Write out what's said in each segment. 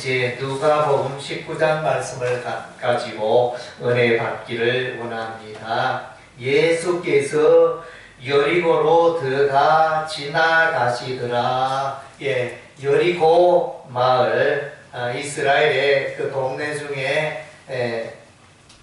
이제 누가복음 19장 말씀을 가지고 은혜 받기를 원합니다. 예수께서 여리고로 들어가 지나가시더라. 여리고 마을, 이스라엘의 그 동네 중에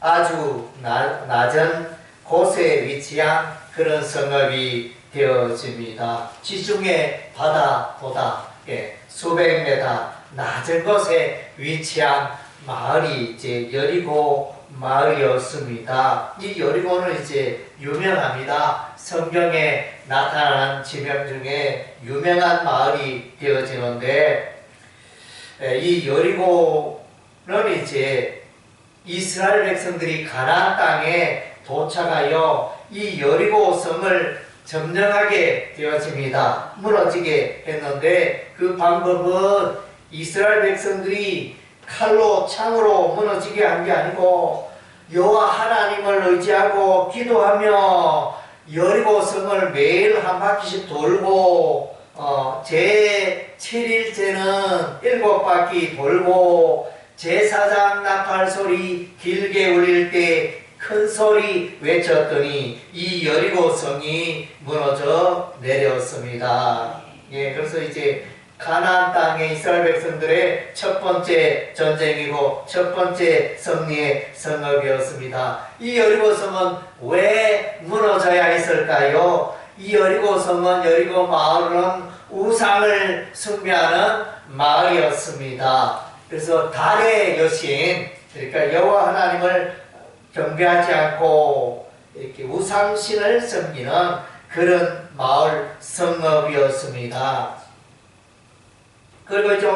아주 낮은 곳에 위치한 그런 성읍이 되어집니다. 지중해 바다보다 수백 메다 낮은 곳에 위치한 마을이 이제 여리고 마을이었습니다. 이 여리고는 이제 유명합니다. 성경에 나타난 지명 중에 유명한 마을이 되어지는데, 이 여리고는 이제 이스라엘 백성들이 가나안 땅에 도착하여 이 여리고 성을 점령하게 되어집니다. 무너지게 했는데, 그 방법은 이스라엘 백성들이 칼로 창으로 무너지게 한 게 아니고 여호와 하나님을 의지하고 기도하며 여리고 성을 매일 한 바퀴씩 돌고 제 7일째는 7바퀴 돌고 제사장 나팔 소리 길게 울릴 때 큰 소리 외쳤더니 이 여리고 성이 무너져 내렸습니다. 그래서 이제 가나안 땅의 이스라엘 백성들의 첫 번째 전쟁이고 첫 번째 승리의 성읍이었습니다. 이 여리고 성은 왜 무너져야 했을까요? 이 여리고 성은, 여리고 마을은 우상을 숭배하는 마을이었습니다. 그래서 달의 여신, 그러니까 여호와 하나님을 경배하지 않고 이렇게 우상신을 섬기는 그런 마을 성읍이었습니다. 그리고 이제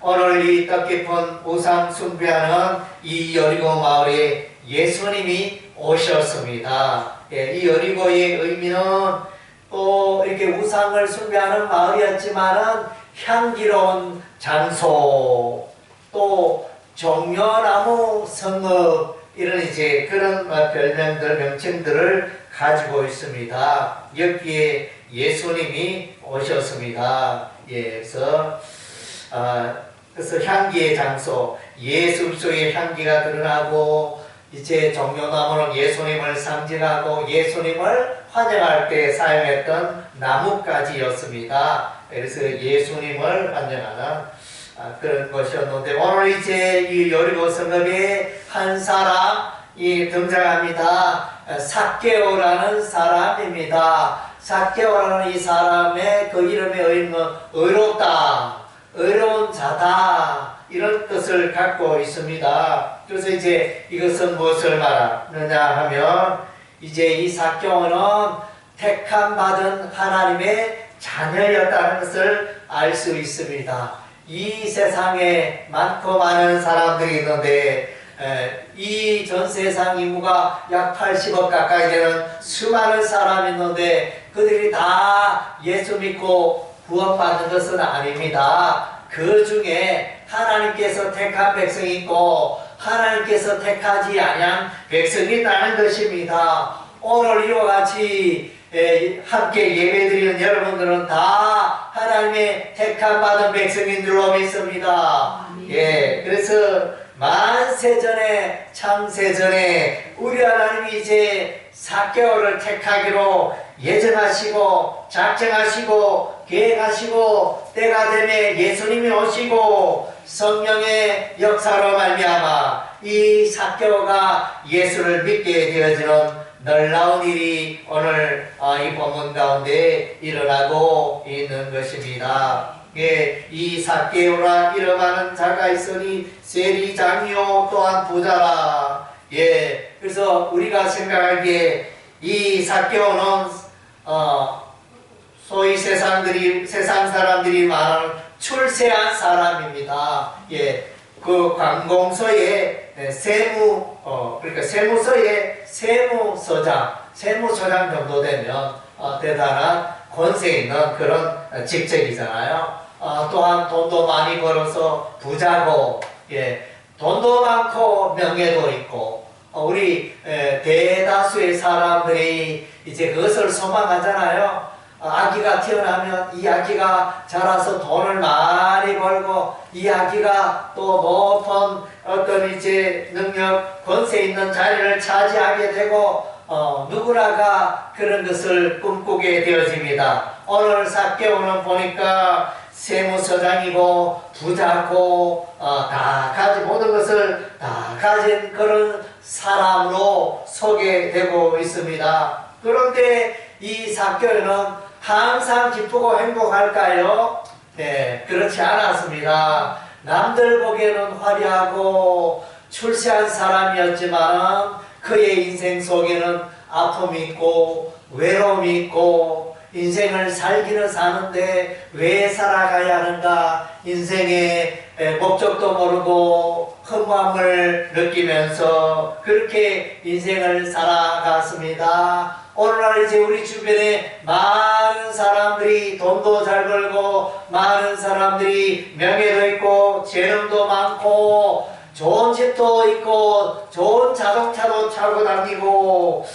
오늘 이 뜻깊은 우상 숭배하는 이 여리고 마을에 예수님이 오셨습니다. 이 여리고의 의미는 또 이렇게 우상을 숭배하는 마을이었지만은 향기로운 장소, 또 종려나무 성읍, 이런 이제 그런 별명들, 명칭들을 가지고 있습니다. 여기에 예수님이 오셨습니다. 그래서 향기의 장소, 예수 그리스도의 향기가 드러나고, 이제 종려나무는 예수님을 상징하고 예수님을 환영할 때 사용했던 나뭇가지였습니다. 그래서 예수님을 환영하는 그런 것이었는데, 오늘 이제 이 여리고 성읍에 한 사람이 등장합니다. 삭개오라는 사람입니다. 삭개오라는 이 사람의 그 이름의 의미는 의롭다, 의로운 자다, 이런 뜻을 갖고 있습니다. 그래서 이제 이것은 무엇을 말하느냐 하면, 이제 이 삭개오는 택함 받은 하나님의 자녀였다는 것을 알 수 있습니다. 이 세상에 많고 많은 사람들이 있는데, 이 전 세상 인구가 약 80억 가까이 되는 수많은 사람이 있는데, 그들이 다 예수 믿고 구원받는 것은 아닙니다. 그 중에 하나님께서 택한 백성이 있고 하나님께서 택하지 아니한 백성이 있다는 것입니다. 오늘 이와 같이 함께 예배드리는 여러분들은 다 하나님의 택함 받은 백성인 줄로 믿습니다. 그래서 만세전에, 창세전에 우리 하나님이 이제 삭개오를 택하기로 예정하시고 작정하시고 계획하시고, 때가 되면 예수님이 오시고 성령의 역사로 말미암아 이 삭개오가 예수를 믿게 되어지는 놀라운 일이 오늘 이 본문 가운데 일어나고 있는 것입니다. 이 삭개오라 이름하는 자가 있으니 세리장이요 또한 부자라. 그래서 우리가 생각하기에 이 삭개오는 소위 세상 사람들이 말하는 출세한 사람입니다. 그 관공서에 그러니까 세무서에 세무서장 정도 되면 대단한 권세 있는 그런 직책이잖아요. 또한 돈도 많이 벌어서 부자고, 돈도 많고 명예도 있고, 우리 대다수의 사람들이 이제 그것을 소망하잖아요. 아기가 태어나면 이 아기가 자라서 돈을 많이 벌고 이 아기가 또 높은 어떤 이제 능력, 권세 있는 자리를 차지하게 되고 누구나가 그런 것을 꿈꾸게 되어집니다. 오늘 삭개오는 보니까 세무서장이고 부자고 다 가진 모든 것을 다 가진 그런 사람으로 소개되고 있습니다. 그런데 이 삭개오는 항상 기쁘고 행복할까요? 네, 그렇지 않았습니다. 남들 보기에는 화려하고 출세한 사람이었지만 그의 인생 속에는 아픔이 있고 외로움이 있고 인생을 살기는 사는데 왜 살아가야 하는가, 인생의 목적도 모르고 허무함을 느끼면서 그렇게 인생을 살아갔습니다. 오늘날 이제 우리 주변에 많은 사람들이 돈도 잘 벌고 많은 사람들이 명예도 있고 재능도 많고 좋은 집도 있고 좋은 자동차도 타고 다니고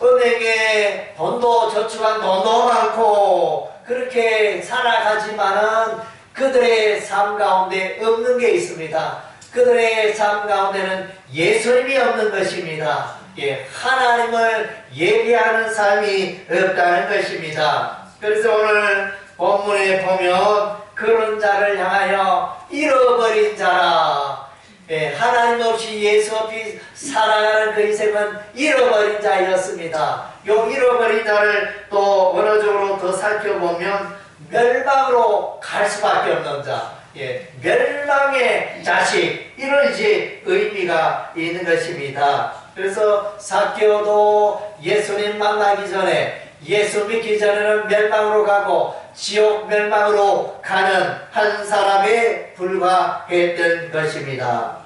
은행에 돈도 저축한 돈도 많고 그렇게 살아가지만은 그들의 삶 가운데 없는 게 있습니다. 그들의 삶 가운데는 예수님이 없는 것입니다. 예, 하나님을 예배하는 삶이 없다는 것입니다. 그래서 오늘 본문에 보면 그런 자를 향하여 잃어버린 자라. 예, 하나님 없이 예수 없이 살아가는 그 인생은 잃어버린 자였습니다. 요 잃어버린 자를 또 원어적으로 더 살펴보면 멸망으로 갈 수밖에 없는 자, 예, 멸망의 자식, 이런 이제 의미가 있는 것입니다. 그래서 삭개오도 예수님 만나기 전에, 예수 믿기 전에는 멸망으로 가고 지옥 멸망으로 가는 한 사람에 불과했던 것입니다.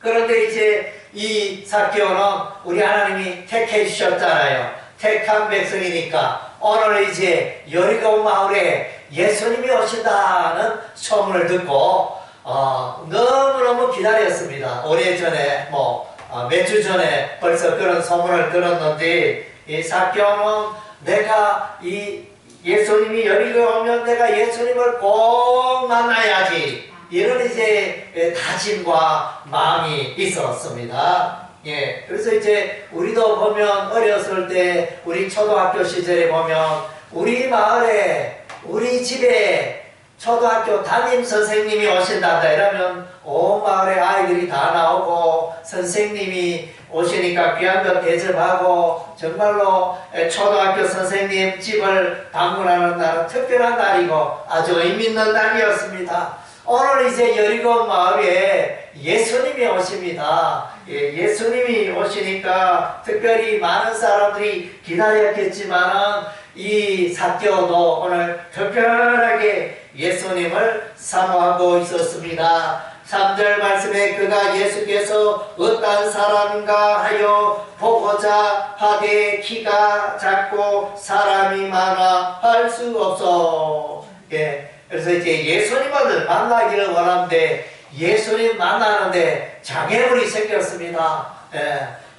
그런데 이제 이 삭개오는 우리 하나님이 택해 주셨잖아요. 택한 백성이니까 오늘 이제 여리고 마을에 예수님이 오신다는 소문을 듣고 너무너무 기다렸습니다. 오래전에 몇 주 전에 벌써 그런 소문을 들었는데 이 삭개오는 내가 이 예수님이 여리고 오면 내가 예수님을 꼭 만나야지, 이런 이제 다짐과 마음이 있었습니다. 예, 그래서 이제 우리도 보면 어렸을 때 우리 초등학교 시절에 보면 우리 마을에 우리 집에 초등학교 담임 선생님이 오신단다 이러면 온 마을의 아이들이 다 나오고 선생님이 오시니까 귀한껏 대접하고 정말로 초등학교 선생님 집을 방문하는 날은 특별한 날이고 아주 의미 있는 날이었습니다. 오늘 이제 여리고 마을에 예수님이 오십니다. 예수님이 오시니까 특별히 많은 사람들이 기다렸겠지만 이 삭개오도 오늘 특별하게 예수님을 사모하고 있었습니다. 3절 말씀에 그가 예수께서 어떤 사람인가 하여 보고자 하되 키가 작고 사람이 많아 할 수 없어. 예, 그래서 이제 예수님을 만나기를 원하는데 예수님 만나는데 장애물이 생겼습니다.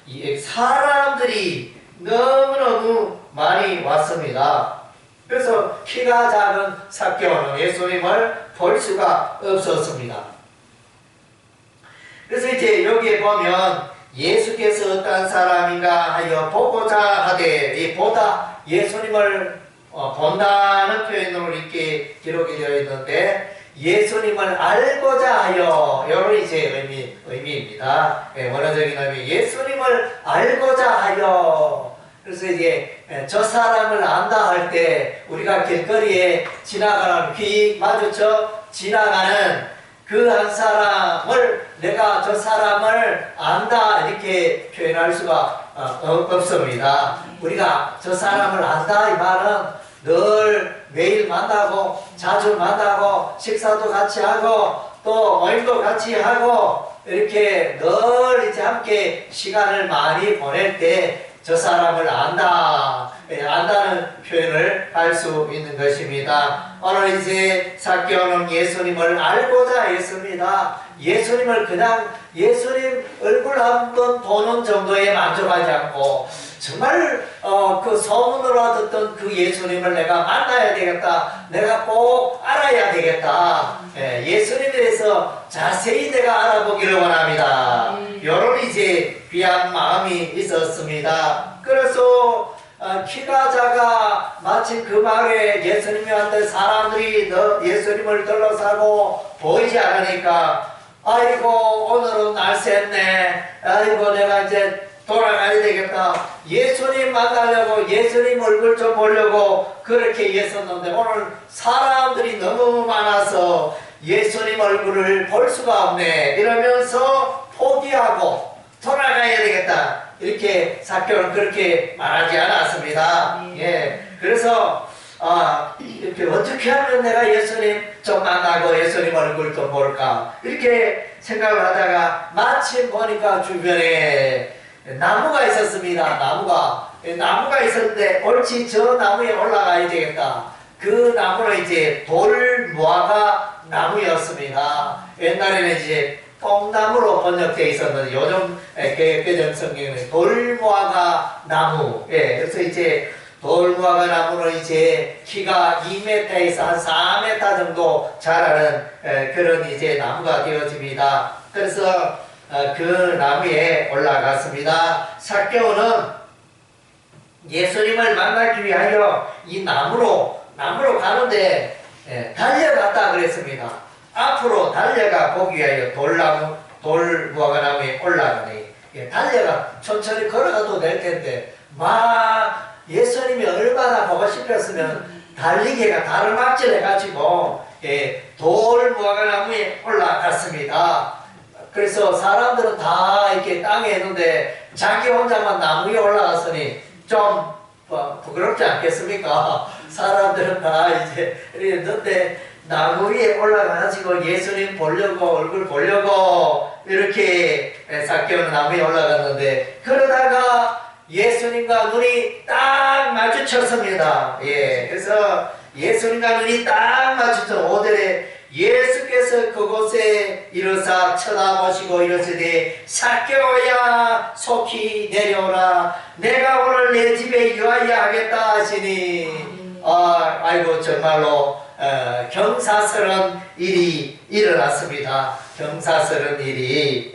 예, 사람들이 너무너무 많이 왔습니다. 그래서 키가 작은 삭개오는 예수님을 볼 수가 없었습니다. 그래서 이제 여기에 보면 예수께서 어떤 사람인가 하여 보고자 하되, 이 보다 예수님을 본다는 표현으로 이렇게 기록이 되어 있는데 예수님을 알고자 하여, 이런 이제 의미입니다. 원어적인 의미, 예수님을 알고자 하여. 그래서 이제 저 사람을 안다 할 때 우리가 길거리에 지나가는, 귀 마주쳐 지나가는 그 한 사람을 내가 저 사람을 안다 이렇게 표현할 수가 없습니다. 우리가 저 사람을 안다 이 말은 늘 매일 만나고 자주 만나고 식사도 같이 하고 또 모임도 같이 하고 이렇게 늘 이제 함께 시간을 많이 보낼 때 저 사람을 안다, 안다는 표현을 할 수 있는 것입니다. 오늘 이제 삭개오는 예수님을 알고자 했습니다. 예수님을 그냥 예수님 얼굴 한번 보는 정도에 만족하지 않고 정말 그 소문으로 듣던 그 예수님을 내가 만나야 되겠다. 내가 꼭 알아야 되겠다. 예수님에 대해서 자세히 내가 알아보기를 원합니다. 이런 이제 귀한 마음이 있었습니다. 그래서 키가 작아 마침 그 마을에 예수님이 왔는데 사람들이 예수님을 둘러싸고 보이지 않으니까 아이고 오늘은 날샜네. 아이고 내가 이제 돌아가야 되겠다. 예수님 만나려고 예수님 얼굴 좀 보려고 그렇게 했었는데 오늘 사람들이 너무 많아서 예수님 얼굴을 볼 수가 없네. 이러면서 포기하고 돌아가야 되겠다. 이렇게 삭개오는 그렇게 말하지 않았습니다. 그래서 이렇게 어떻게 하면 내가 예수님 좀 만나고 예수님 얼굴 좀 볼까 이렇게 생각을 하다가 마침 보니까 주변에 나무가 있었습니다. 나무가 있었는데 옳지 저 나무에 올라가야 되겠다. 그 나무는 이제 돌무화과 나무였습니다. 옛날에는 이제 뽕나무로 번역되어 있었는데 요즘 개혁개정 성경에는 돌무화과 나무. 그래서 이제 돌무화과 나무는 이제 키가 2m에서 한 4m 정도 자라는 그런 이제 나무가 되어집니다. 그래서 그 나무에 올라갔습니다. 삭개오는 예수님을 만나기 위하여 이 나무로 가는데 달려갔다 그랬습니다. 앞으로 달려가 보기 위하여 돌무화과 나무에 올라가니 달려가 천천히 걸어가도 될 텐데 막 예수님이 얼마나 보고 싶었으면 달리기가 다르막질 해가지고 돌무화과 나무에 올라갔습니다. 그래서 사람들은 다 이렇게 땅에 있는데 자기 혼자만 나무 위에 올라갔으니 좀 부끄럽지 않겠습니까? 사람들은 다 이제 있는데 나무 위에 올라가가지고 예수님 보려고 얼굴 보려고 이렇게 삭개오는 나무에 올라갔는데 그러다가 예수님과 눈이 딱 마주쳤습니다. 그래서 예수님과 눈이 딱 마주쳤던 오늘에 예수께서 그곳에 일어서 쳐다보시고 이러시되 삭개오야 속히 내려오라 내가 오늘 내 집에 유하여 하겠다 하시니 아이고 정말로 경사스러운 일이 일어났습니다. 경사스러운 일이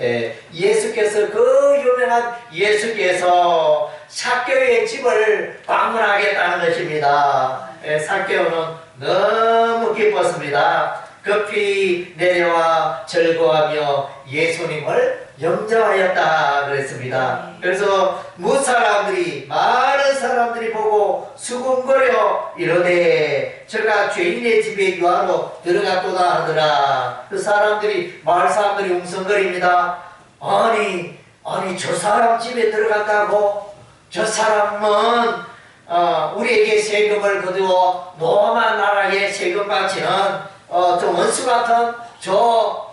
예수께서 그 유명한 예수께서 삭개오의 집을 방문하겠다는 것입니다. 삭개오는 너무 기뻤습니다. 급히 내려와 절거하며 예수님을 영접하였다 그랬습니다. 그래서 많은 사람들이 보고 수군거려 이르되 저가 죄인의 집에 유하로 들어갔도다 하더라. 그 사람들이 마을 사람들이 웅성거립니다. 아니 저 사람 집에 들어갔다고? 저 사람은 우리에게 세금을 거두어 로마 나라에 세금 바치는 좀 원수 같은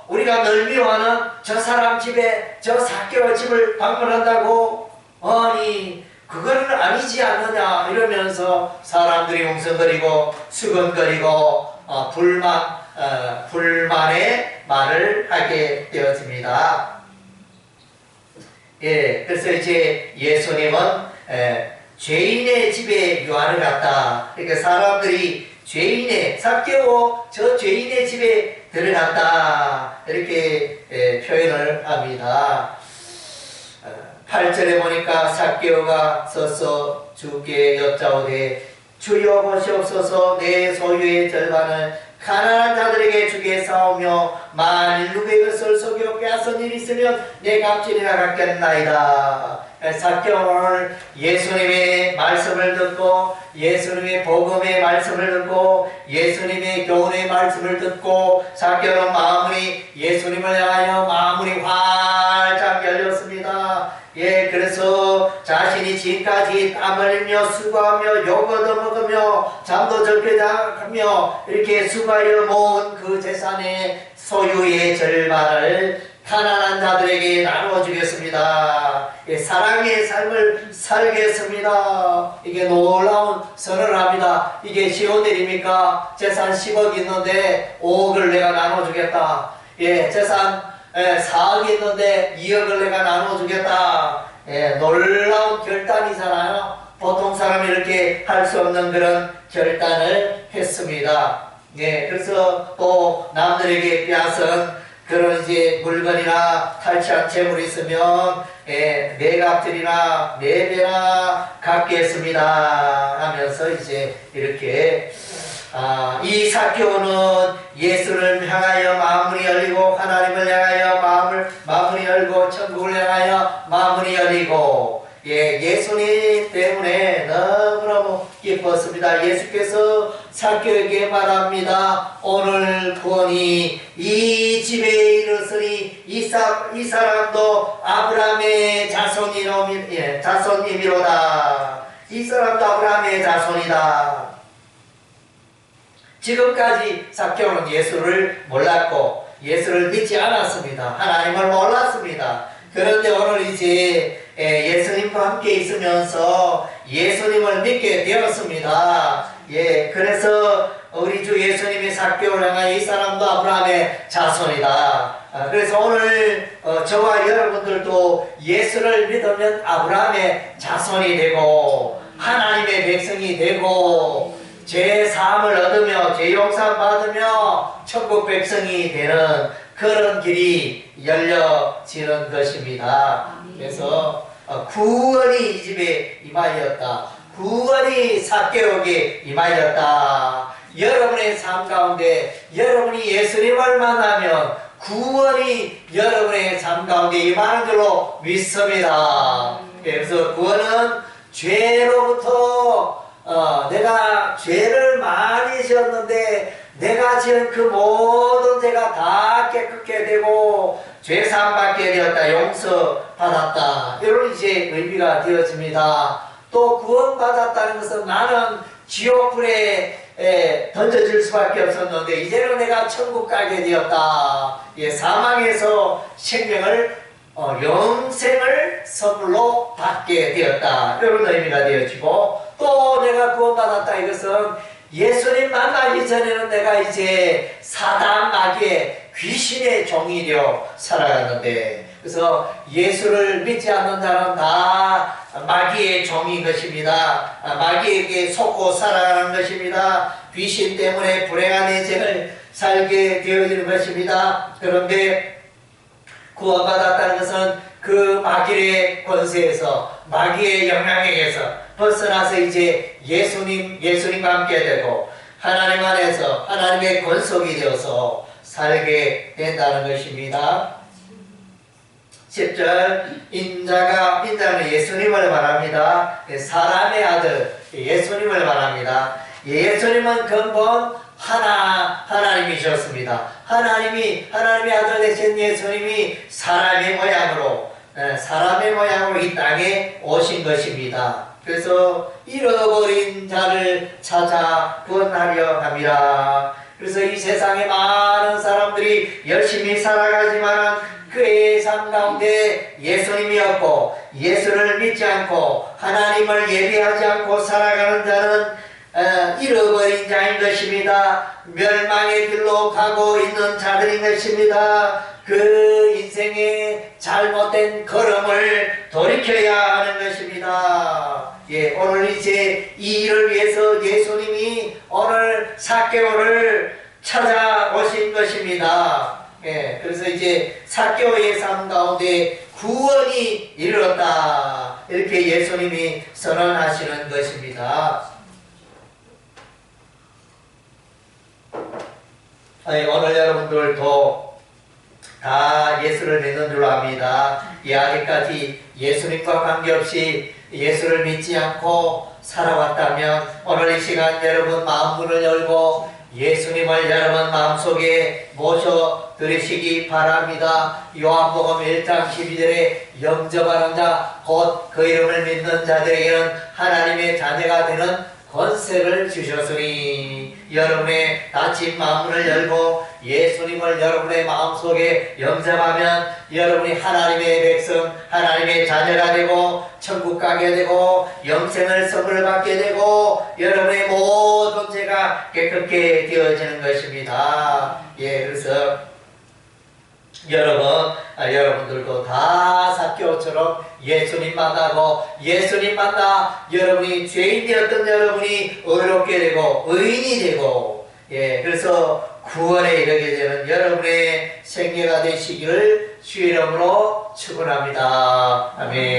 우리가 늘 미워하는 저 사람 집에 저 삭개오 집을 방문한다고? 아니 그거는 아니지 않느냐 이러면서 사람들이 웅성거리고 수근거리고 불만의 말을 하게 되어집니다. 그래서 이제 예수님은 죄인의 집에 유하러 갔다. 그러니까 사람들이 삭개오 저 죄인의 집에 들어간다 이렇게 표현을 합니다. 8절에 보니까 삭개오가 서서 주께 여짜오되 주여 보시옵소서 내 소유의 절반을 가난한 자들에게 주게 사오며 만일 누구의 것을 속여 빼앗은 일이 있으면 내 값질이나 갖겠나이다. 삭개오는 예수님의 말씀을 듣고 예수님의 복음의 말씀을 듣고 예수님의 교훈의 말씀을 듣고 삭개오는 마음이 예수님을 향하여 마음이 활짝 열렸습니다. 그래서 자신이 지금까지 땀 흘리며 수고하며 욕 얻어먹으며 잠도 적게 자며 이렇게 수고하여 모은 그 재산의 소유의 절반을 가난한 자들에게 나누어주겠습니다. 사랑의 삶을 살겠습니다. 이게 놀라운 선언을 합니다. 이게 쉬운 일입니까? 재산 10억 있는데 5억을 내가 나눠주겠다. 재산 4억이 있는데 2억을 내가 나눠주겠다. 놀라운 결단이잖아요. 보통 사람이 이렇게 할 수 없는 그런 결단을 했습니다. 그래서 또 남들에게 빼앗은 그런 이제 물건이나 탈취한 재물이 있으면 네 값들이나 네 배나 갚겠습니다 하면서 이제 이렇게 이 삭개오는 예수를 향하여 마음문이 열리고 하나님을 향하여 마음문이 열고 천국을 향하여 마음문이 열리고 예수님 때문에 너무너무 기뻤습니다. 예수께서 삭개오에게 말합니다. 오늘 구원이 이 집에 이르으니 이 사람도 아브라함의 자손이미로다. 이 사람도 아브라함의 자손이다. 지금까지 삭개오는 예수를 몰랐고 예수를 믿지 않았습니다. 하나님을 몰랐습니다. 그런데 오늘 이제 예수님과 함께 있으면서 예수님을 믿게 되었습니다. 그래서 우리 주 예수님이 삭개오를 향하여 이 사람도 아브라함의 자손이다. 그래서 오늘 저와 여러분들도 예수를 믿으면 아브라함의 자손이 되고 하나님의 백성이 되고 죄 사함을 얻으며 죄 용서 받으며 천국 백성이 되는 그런 길이 열려지는 것입니다. 그래서 구원이 이 집에 임하였다. 구원이 삭개오에게 임하였다. 여러분의 삶 가운데 여러분이 예수님을 만나면 구원이 여러분의 삶 가운데 임하는 줄로 믿습니다. 그래서 구원은 죄로부터 내가 죄를 많이 지었는데 내가 지은 그 모든 죄가 다 깨끗게 되고 죄사함 받게 되었다. 용서받았다. 이런 이제 의미가 되어집니다. 또 구원받았다는 것은 나는 지옥불에 던져질 수밖에 없었는데 이제는 내가 천국 가게 되었다. 사망에서 생명을 영생을 선물로 받게 되었다. 이런 의미가 되어지고 또 내가 구원받았다. 이것은 예수님 만나기 전에는 내가 이제 사단 마귀의 귀신의 종이 되어 살아갔는데 그래서 예수를 믿지 않는 자는 다 마귀의 종인 것입니다. 마귀에게 속고 살아가는 것입니다. 귀신 때문에 불행한 인생을 살게 되어지는 것입니다. 그런데 구원받았다는 것은 그 마귀의 권세에서 마귀의 영향력에서 벗어나서 이제 예수님과 함께 되고 하나님 안에서 하나님의 권속이 되어서 살게 된다는 것입니다. 10절 인자는 예수님을 말합니다. 사람의 아들 예수님을 말합니다. 예수님은 근본 하나님이셨습니다. 하나님의 아들 되신 예수님이 사람의 모양으로 이 땅에 오신 것입니다. 그래서 잃어버린 자를 찾아 구원하려 함이라. 그래서 이 세상에 많은 사람들이 열심히 살아가지만 그의 삶 가운데 예수님이 없고 예수를 믿지 않고 하나님을 예배하지 않고 살아가는 자는 잃어버린 자인 것입니다. 멸망의 길로 가고 있는 자들인 것입니다. 그 인생의 잘못된 걸음을 돌이켜야 하는 것입니다. 오늘 이제 이 일을 위해서 예수님이 오늘 삭개오를 찾아오신 것입니다. 그래서 이제 삭개오의 삶 가운데 구원이 이르렀다. 이렇게 예수님이 선언하시는 것입니다. 오늘 여러분들도 다 예수를 믿는 줄 압니다. 아직까지 예수님과 관계없이 예수를 믿지 않고 살아왔다면 오늘 이 시간 여러분 마음문을 열고 예수님을 여러분 마음속에 모셔드리시기 바랍니다. 요한복음 1장 12절에 영접하는 자 곧 그 이름을 믿는 자들에게는 하나님의 자녀가 되는 권세를 주셨으니 여러분의 닫힌 마음문을 열고 예수님을 여러분의 마음속에 영접하면 여러분이 하나님의 백성, 하나님의 자녀가 되고 천국 가게 되고 영생을 선물 받게 되고 여러분의 모든 죄가 깨끗게 되어지는 것입니다. 그래서 여러분 여러분들도 다 삭개오처럼 예수님 만나고 예수님 만나 여러분이 죄인 되었던 여러분이 의롭게 되고 의인이 되고 그래서 구원에 이르게 되는 여러분의 생애가 되시기를 주의 이름으로 축원합니다. 아멘.